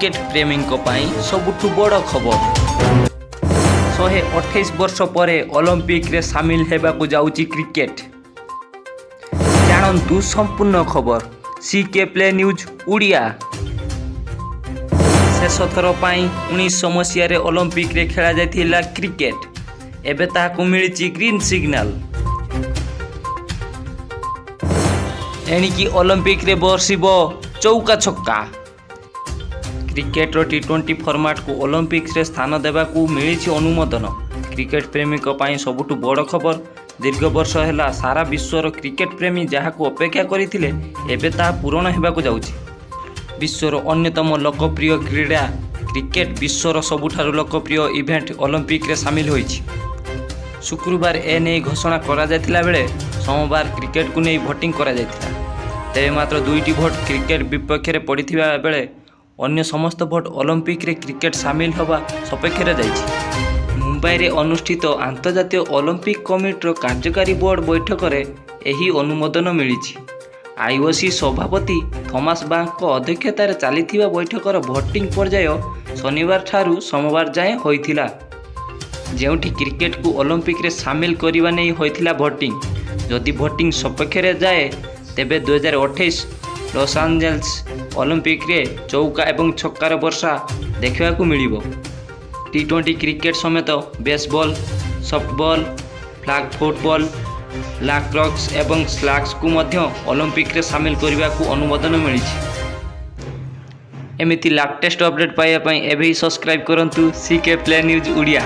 Cricket प्रेमी सबुठु बड़ खबर 128 वर्ष पर ओलंपिक रे सामिल हेबाकु जाउची क्रिकेट। जानतु संपूर्ण खबर ckplay न्यूज ओडिया। शेष थर पाई 1900 मसीह ओलंपिक रे खेला जाइथिला क्रिकेट। एबे ताहाकु मिलिची ग्रीन सिग्नल। एणिकी ओलंपिक रे बरसिबो चौका छक्का। क्रिकेट रो T20 फॉर्मेट को ओलंपिक रे स्थान देबाकू मिलिछि अनुमोदन। क्रिकेट प्रेमी को सबुठु बड़ खबर। दीर्घ वर्ष है सारा विश्वर क्रिकेट प्रेमी जहाँ को अपेक्षा करथिले एबे ता पूरण हेबाकू जाउछि। विश्वर अन्यतम लोकप्रिय क्रीड़ा क्रिकेट विश्वर सबुठारु लोकप्रिय इवेंट ओलंपिक रे शामिल होइछि। शुक्रवार एने घोषणा करा जायतिला बेले सोमवार क्रिकेट को नहीं भोटिंग करा जायतिला। तेबे मात्र 2टी भोट क्रिकेट विपक्ष रे पड़िथिबा बेले अन्य समस्त भोट ओलंपिक रे क्रिकेट शामिल होगा सपेक्ष रे जाइछि। मुंबई रे अनुष्ठित अंतर्जातीय ओलंपिक कमिटी कार्यकारी बोर्ड बैठक रे एही अनुमोदन मिलिछि। आईओसी सभापति थॉमस बांक अध्यक्षतार चलीथिबा बैठकर भोटिंग पर्याय शनिवार ठारू सोमवार जाए होइथिला, जेउठी क्रिकेट को ओलंपिक रे शामिल करबा नै होइथिला भोटिंग। जदि भोटिंग सपेक्ष रे जाए तेबे 2028 लॉस एंजेल्स ओलंपिक रे चौका एवं छक्कार वर्षा देखा मिलिबो। T20 क्रिकेट समेत baseball, softball, flag football, lacrosse एवं स्लैक्स को मध्य ओलंपिक रे शामिल करने को अनुमोदन मिली। एमिति लेटेस्ट अपडेट पाइबा एबे सब्सक्राइब करंतु ckplaynewsOdia।